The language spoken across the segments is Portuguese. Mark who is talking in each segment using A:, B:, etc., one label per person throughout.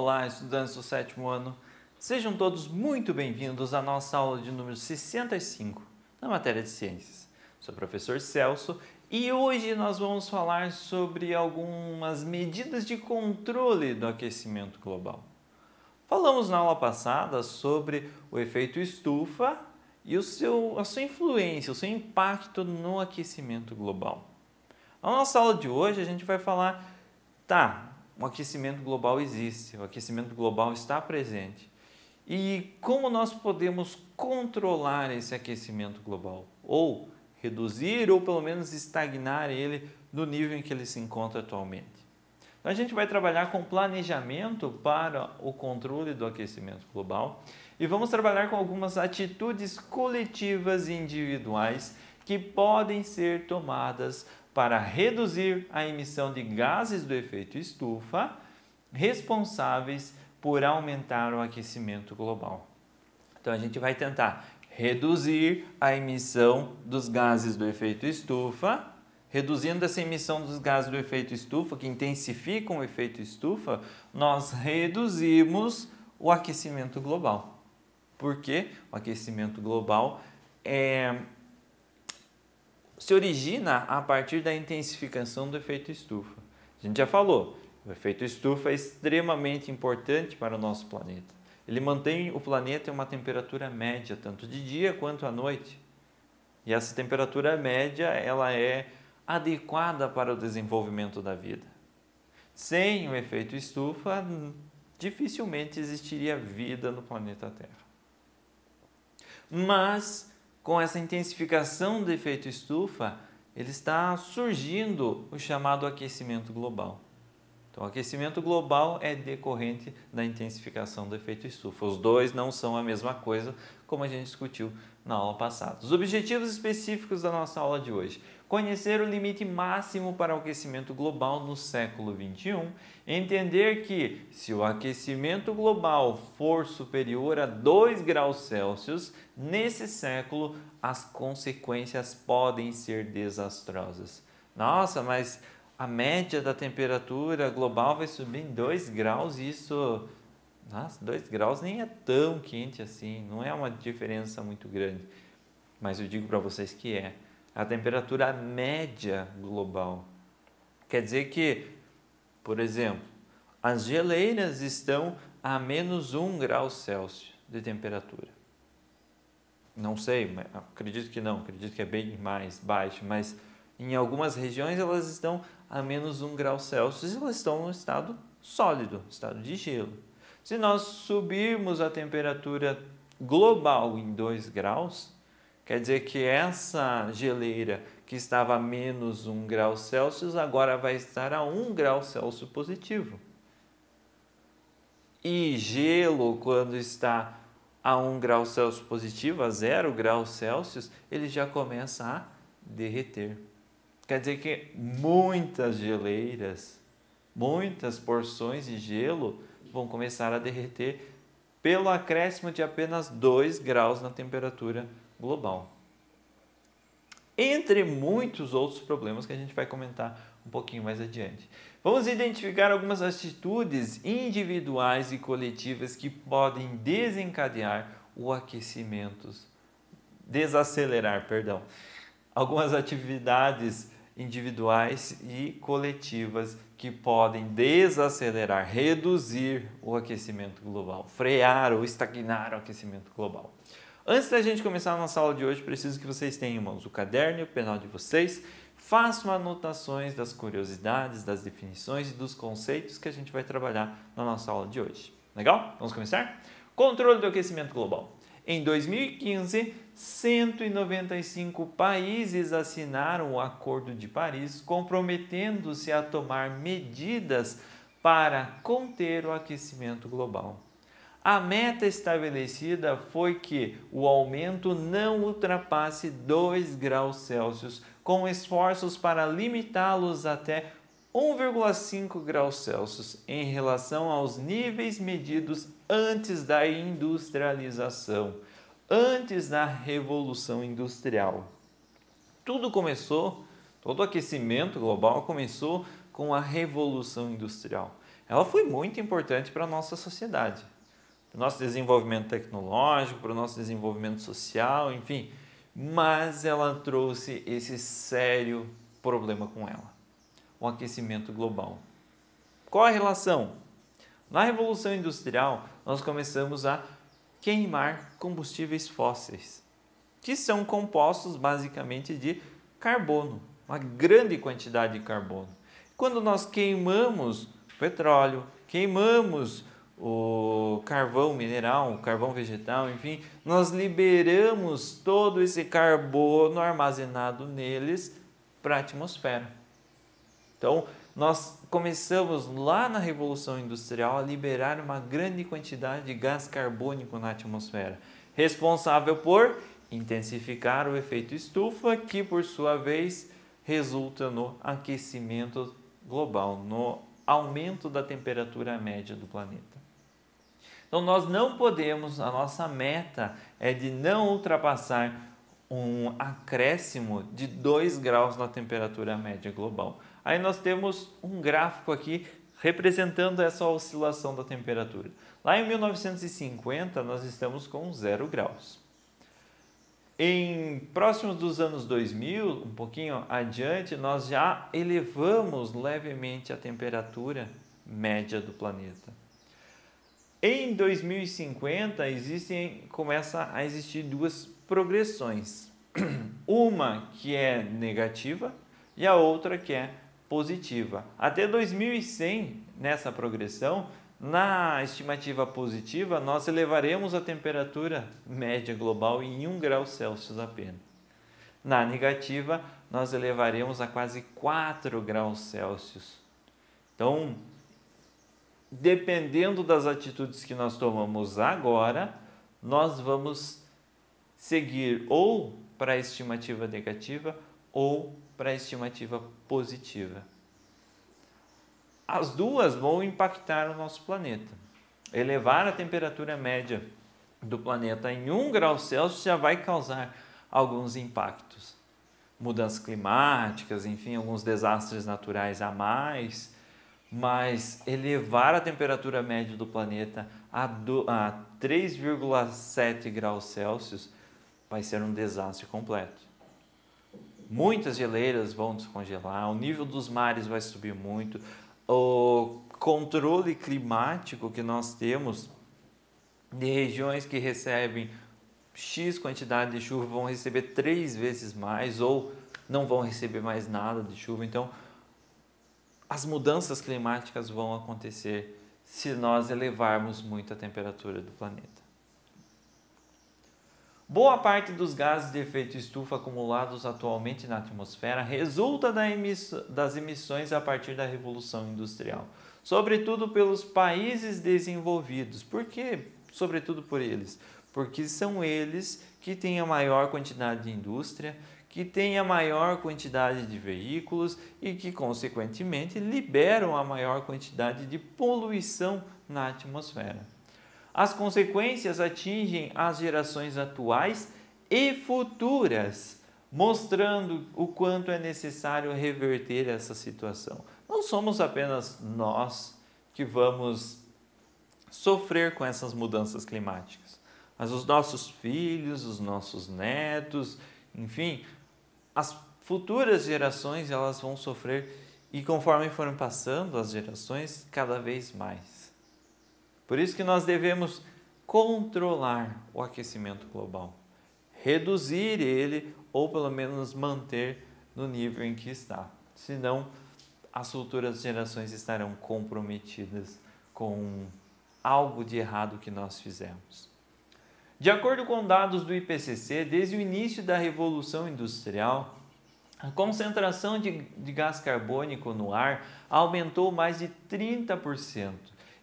A: Olá, estudantes do sétimo ano. Sejam todos muito bem-vindos à nossa aula de número 65, na matéria de ciências. Sou o professor Celso e hoje nós vamos falar sobre algumas medidas de controle do aquecimento global. Falamos na aula passada sobre o efeito estufa e a sua influência, o seu impacto no aquecimento global. Na nossa aula de hoje a gente vai falar, o aquecimento global existe, o aquecimento global está presente. E como nós podemos controlar esse aquecimento global? Ou reduzir ou pelo menos estagnar ele no nível em que ele se encontra atualmente. Então, a gente vai trabalhar com planejamento para o controle do aquecimento global e vamos trabalhar com algumas atitudes coletivas e individuais que podem ser tomadas para reduzir a emissão de gases do efeito estufa responsáveis por aumentar o aquecimento global. Então a gente vai tentar reduzir a emissão dos gases do efeito estufa. Reduzindo essa emissão dos gases do efeito estufa, que intensificam o efeito estufa, nós reduzimos o aquecimento global. Por quê? O aquecimento global se origina a partir da intensificação do efeito estufa. A gente já falou, o efeito estufa é extremamente importante para o nosso planeta. Ele mantém o planeta em uma temperatura média, tanto de dia quanto à noite. E essa temperatura média ela é adequada para o desenvolvimento da vida. Sem o efeito estufa, dificilmente existiria vida no planeta Terra. Mas com essa intensificação do efeito estufa, ele está surgindo o chamado aquecimento global. Então, o aquecimento global é decorrente da intensificação do efeito estufa. Os dois não são a mesma coisa, como a gente discutiu na aula passada. Os objetivos específicos da nossa aula de hoje: conhecer o limite máximo para o aquecimento global no século XXI, entender que se o aquecimento global for superior a 2 graus Celsius, nesse século as consequências podem ser desastrosas. Nossa, mas a média da temperatura global vai subir em 2 graus e isso... Nossa, 2 graus nem é tão quente assim, não é uma diferença muito grande. Mas eu digo para vocês que é a temperatura média global. Quer dizer que, por exemplo, as geleiras estão a menos 1 grau Celsius de temperatura. Não sei, mas acredito que não, acredito que é bem mais baixo, mas em algumas regiões elas estão a menos 1 grau Celsius e elas estão no estado sólido, estado de gelo. Se nós subirmos a temperatura global em 2 graus, quer dizer que essa geleira que estava a menos 1 grau Celsius agora vai estar a 1 grau Celsius positivo. E gelo, quando está a 1 grau Celsius positivo, a 0 graus Celsius, ele já começa a derreter. Quer dizer que muitas geleiras, muitas porções de gelo vão começar a derreter pelo acréscimo de apenas 2 graus na temperatura global. Entre muitos outros problemas que a gente vai comentar um pouquinho mais adiante. Vamos identificar algumas atitudes individuais e coletivas que podem desacelerar algumas atividades individuais e coletivas que podem desacelerar, reduzir o aquecimento global, frear ou estagnar o aquecimento global. Antes da gente começar a nossa aula de hoje, preciso que vocês tenham em mãos o caderno e o penal de vocês. Façam anotações das curiosidades, das definições e dos conceitos que a gente vai trabalhar na nossa aula de hoje. Legal? Vamos começar? Controle do aquecimento global. Em 2015, 195 países assinaram o Acordo de Paris, comprometendo-se a tomar medidas para conter o aquecimento global. A meta estabelecida foi que o aumento não ultrapasse 2 graus Celsius, com esforços para limitá-los até 1,5 graus Celsius em relação aos níveis medidos antes da industrialização, antes da Revolução Industrial. Todo o aquecimento global começou com a Revolução Industrial. ela foi muito importante para a nossa sociedade, para o nosso desenvolvimento tecnológico, para o nosso desenvolvimento social, enfim, mas ela trouxe esse sério problema com ela, o aquecimento global. Qual a relação? Na Revolução Industrial, nós começamos a queimar combustíveis fósseis, que são compostos basicamente de carbono, uma grande quantidade de carbono. Quando nós queimamos petróleo, queimamos o carvão mineral, o carvão vegetal, enfim, nós liberamos todo esse carbono armazenado neles para a atmosfera. Então, nós começamos lá na Revolução Industrial a liberar uma grande quantidade de gás carbônico na atmosfera, responsável por intensificar o efeito estufa, que por sua vez resulta no aquecimento global, no aumento da temperatura média do planeta. Então nós não podemos, a nossa meta é de não ultrapassar um acréscimo de 2 graus na temperatura média global. Aí nós temos um gráfico aqui representando essa oscilação da temperatura. Lá em 1950 nós estamos com 0 graus. Em próximos dos anos 2000, um pouquinho adiante, nós já elevamos levemente a temperatura média do planeta. Em 2050 começa a existir 2 progressões, uma que é negativa e a outra que é positiva. Até 2100, nessa progressão, na estimativa positiva, nós elevaremos a temperatura média global em 1 grau Celsius apenas. Na negativa, nós elevaremos a quase 4 graus Celsius. Então, dependendo das atitudes que nós tomamos agora, nós vamos seguir ou para a estimativa negativa ou para a estimativa positiva. As duas vão impactar o nosso planeta. Elevar a temperatura média do planeta em 1 grau Celsius já vai causar alguns impactos. Mudanças climáticas, enfim, alguns desastres naturais a mais. Mas elevar a temperatura média do planeta a 3,7 graus Celsius vai ser um desastre completo. Muitas geleiras vão descongelar, o nível dos mares vai subir muito, o controle climático que nós temos de regiões que recebem X quantidade de chuva vão receber 3 vezes mais ou não vão receber mais nada de chuva. Então, as mudanças climáticas vão acontecer se nós elevarmos muito a temperatura do planeta. Boa parte dos gases de efeito estufa acumulados atualmente na atmosfera resulta das emissões a partir da Revolução Industrial, sobretudo pelos países desenvolvidos. Por quê? Sobretudo por eles. Porque são eles que têm a maior quantidade de indústria, que têm a maior quantidade de veículos e que, consequentemente, liberam a maior quantidade de poluição na atmosfera. As consequências atingem as gerações atuais e futuras, mostrando o quanto é necessário reverter essa situação. Não somos apenas nós que vamos sofrer com essas mudanças climáticas, mas os nossos filhos, os nossos netos, enfim, as futuras gerações elas vão sofrer e conforme forem passando as gerações, cada vez mais. Por isso que nós devemos controlar o aquecimento global, reduzir ele ou pelo menos manter no nível em que está. Senão, as futuras gerações estarão comprometidas com algo de errado que nós fizemos. De acordo com dados do IPCC, desde o início da Revolução Industrial, a concentração de gás carbônico no ar aumentou mais de 30%.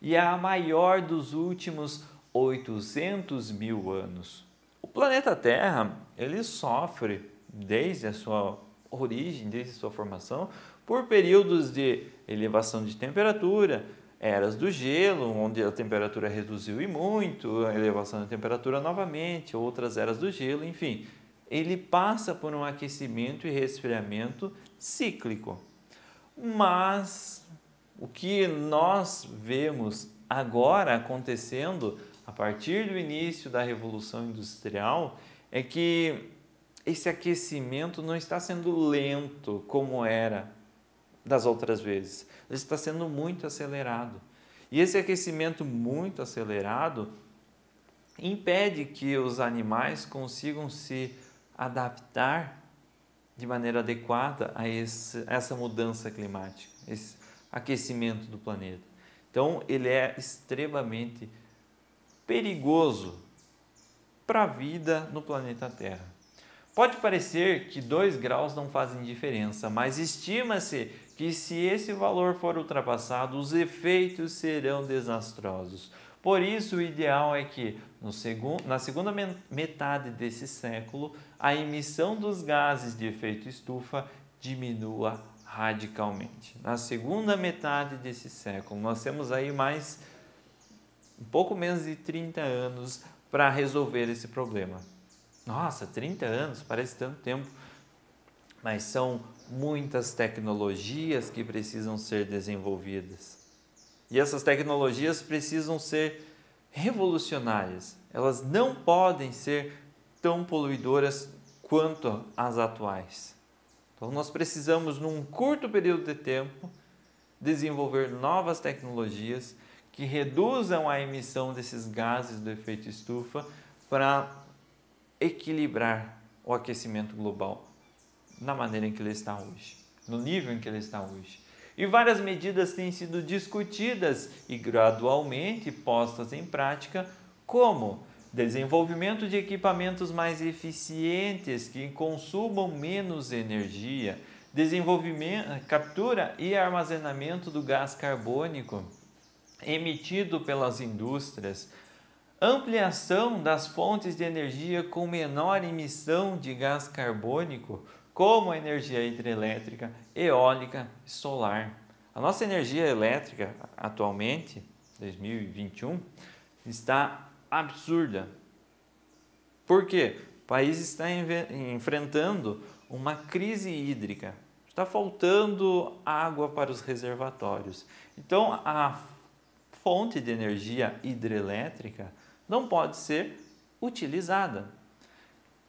A: E é a maior dos últimos 800 mil anos. O planeta Terra, ele sofre desde a sua origem, desde a sua formação, por períodos de elevação de temperatura, eras do gelo, onde a temperatura reduziu e muito, a elevação da temperatura novamente, outras eras do gelo, enfim. Ele passa por um aquecimento e resfriamento cíclico. Mas o que nós vemos agora acontecendo a partir do início da Revolução Industrial é que esse aquecimento não está sendo lento como era das outras vezes. Ele está sendo muito acelerado. E esse aquecimento muito acelerado impede que os animais consigam se adaptar de maneira adequada a essa mudança climática, esse aquecimento do planeta. Então, ele é extremamente perigoso para a vida no planeta Terra. Pode parecer que 2 graus não fazem diferença, mas estima-se que se esse valor for ultrapassado, os efeitos serão desastrosos. Por isso, o ideal é que, na segunda metade desse século, a emissão dos gases de efeito estufa diminua radicalmente. Na segunda metade desse século, nós temos aí mais um pouco menos de 30 anos para resolver esse problema. Nossa, 30 anos, parece tanto tempo, mas são muitas tecnologias que precisam ser desenvolvidas. E essas tecnologias precisam ser revolucionárias. Elas não podem ser tão poluidoras quanto as atuais. Então, nós precisamos, num curto período de tempo, desenvolver novas tecnologias que reduzam a emissão desses gases do efeito estufa para equilibrar o aquecimento global na maneira em que ele está hoje, no nível em que ele está hoje. E várias medidas têm sido discutidas e gradualmente postas em prática, como desenvolvimento de equipamentos mais eficientes que consumam menos energia, desenvolvimento, captura e armazenamento do gás carbônico emitido pelas indústrias, ampliação das fontes de energia com menor emissão de gás carbônico, como a energia hidrelétrica, eólica e solar. A nossa energia elétrica atualmente, 2021, está absurda. Por quê? O país está enfrentando uma crise hídrica. Está faltando água para os reservatórios. Então, a fonte de energia hidrelétrica não pode ser utilizada.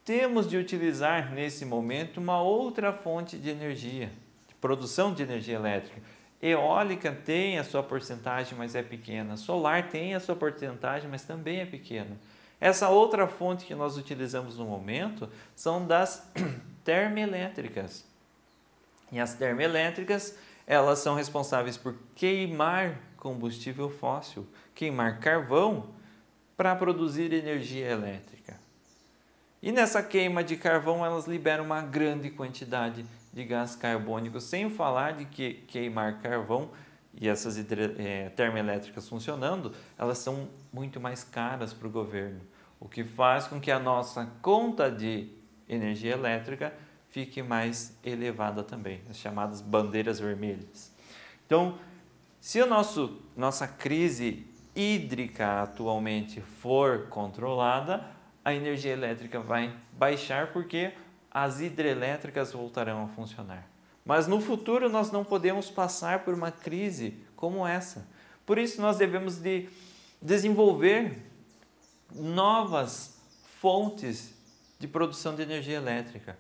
A: Temos de utilizar nesse momento uma outra fonte de energia, de produção de energia elétrica. Eólica tem a sua porcentagem, mas é pequena. Solar tem a sua porcentagem, mas também é pequena. Essa outra fonte que nós utilizamos no momento são das termoelétricas. E as termoelétricas, elas são responsáveis por queimar combustível fóssil, queimar carvão para produzir energia elétrica. E nessa queima de carvão, elas liberam uma grande quantidade de gás carbônico, sem falar de que queimar carvão e essas termoelétricas funcionando, elas são muito mais caras para o governo, o que faz com que a nossa conta de energia elétrica fique mais elevada também, as chamadas bandeiras vermelhas. Então, se a nossa crise hídrica atualmente for controlada, a energia elétrica vai baixar porque as hidrelétricas voltarão a funcionar. Mas no futuro nós não podemos passar por uma crise como essa. Por isso nós devemos de desenvolver novas fontes de produção de energia elétrica.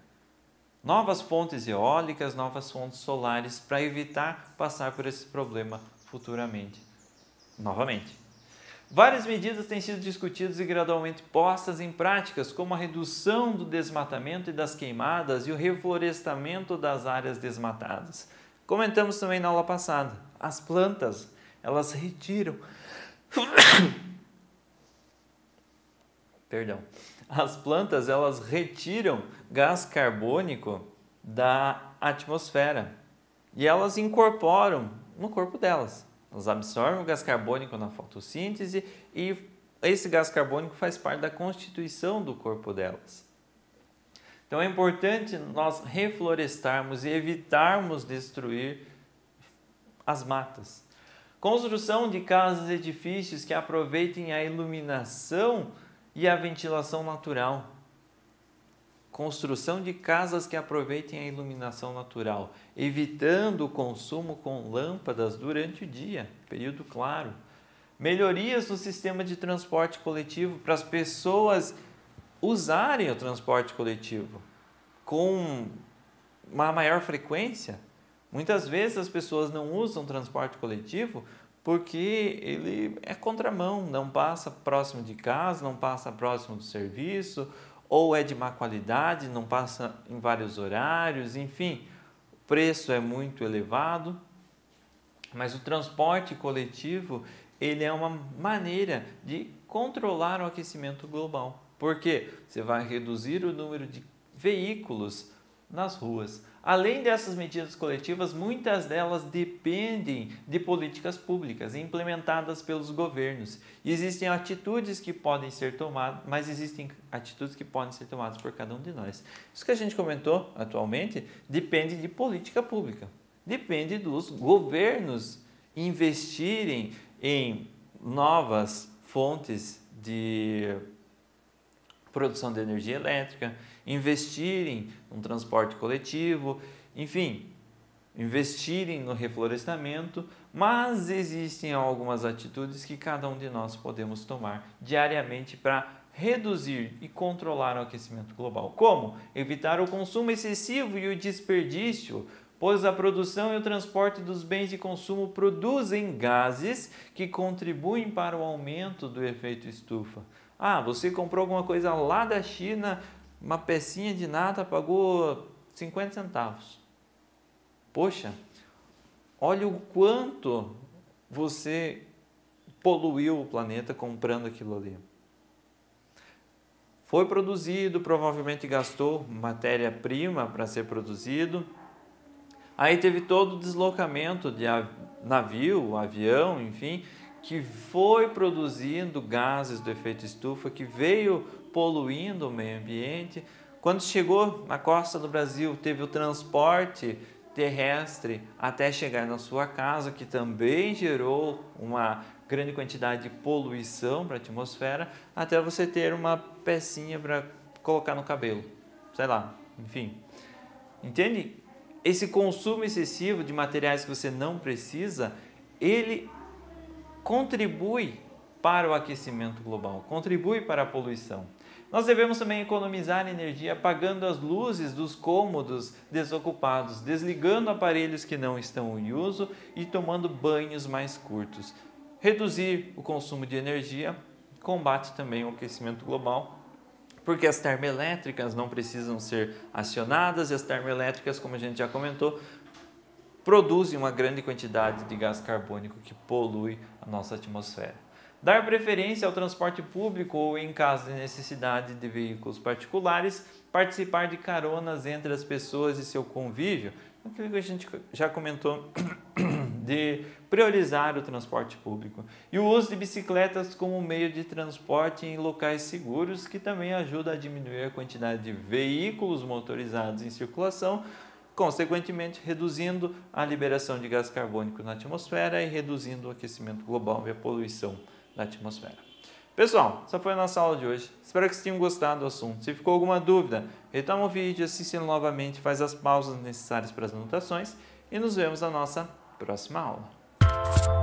A: Novas fontes eólicas, novas fontes solares, para evitar passar por esse problema futuramente. Novamente. Várias medidas têm sido discutidas e gradualmente postas em práticas, como a redução do desmatamento e das queimadas e o reflorestamento das áreas desmatadas. Comentamos também na aula passada, as plantas, elas retiram... As plantas, elas retiram gás carbônico da atmosfera e elas incorporam no corpo delas. Elas absorvem o gás carbônico na fotossíntese e esse gás carbônico faz parte da constituição do corpo delas. Então é importante nós reflorestarmos e evitarmos destruir as matas. Construção de casas e edifícios que aproveitem a iluminação e a ventilação natural. construção de casas que aproveitem a iluminação natural, evitando o consumo com lâmpadas durante o dia, período claro. Melhorias no sistema de transporte coletivo para as pessoas usarem o transporte coletivo com uma maior frequência. Muitas vezes as pessoas não usam transporte coletivo porque ele é contramão, não passa próximo de casa, não passa próximo do serviço, ou é de má qualidade, não passa em vários horários, enfim, o preço é muito elevado. Mas o transporte coletivo, ele é uma maneira de controlar o aquecimento global. Porque você vai reduzir o número de veículos nas ruas. Além dessas medidas coletivas, muitas delas dependem de políticas públicas implementadas pelos governos. E existem atitudes que podem ser tomadas, mas existem atitudes que podem ser tomadas por cada um de nós. Isso que a gente comentou atualmente depende de política pública. Depende dos governos investirem em novas fontes de produção de energia elétrica, investirem no transporte coletivo, enfim, investirem no reflorestamento, mas existem algumas atitudes que cada um de nós podemos tomar diariamente para reduzir e controlar o aquecimento global. Como? Evitar o consumo excessivo e o desperdício, pois a produção e o transporte dos bens de consumo produzem gases que contribuem para o aumento do efeito estufa. Ah, você comprou alguma coisa lá da China, uma pecinha de nata, pagou 50 centavos. Poxa, olha o quanto você poluiu o planeta comprando aquilo ali. Foi produzido, provavelmente gastou matéria-prima para ser produzido. Aí teve todo o deslocamento de navio, avião, enfim, que foi produzindo gases do efeito estufa, que veio poluindo o meio ambiente. Quando chegou na costa do Brasil, teve o transporte terrestre até chegar na sua casa, que também gerou uma grande quantidade de poluição para a atmosfera, até você ter uma pecinha para colocar no cabelo, sei lá, enfim. Entende? Esse consumo excessivo de materiais que você não precisa, ele contribui para o aquecimento global, contribui para a poluição. Nós devemos também economizar energia apagando as luzes dos cômodos desocupados, desligando aparelhos que não estão em uso e tomando banhos mais curtos. Reduzir o consumo de energia combate também o aquecimento global, porque as termoelétricas não precisam ser acionadas e as termoelétricas, como a gente já comentou, produzem uma grande quantidade de gás carbônico que polui a nossa atmosfera. Dar preferência ao transporte público ou, em caso de necessidade de veículos particulares, participar de caronas entre as pessoas e seu convívio, aquilo que a gente já comentou de priorizar o transporte público. E o uso de bicicletas como meio de transporte em locais seguros, que também ajuda a diminuir a quantidade de veículos motorizados em circulação, consequentemente reduzindo a liberação de gás carbônico na atmosfera e reduzindo o aquecimento global e a poluição da atmosfera. Pessoal, essa foi a nossa aula de hoje. Espero que vocês tenham gostado do assunto. Se ficou alguma dúvida, retoma o vídeo, assiste novamente, faz as pausas necessárias para as anotações e nos vemos na nossa próxima aula.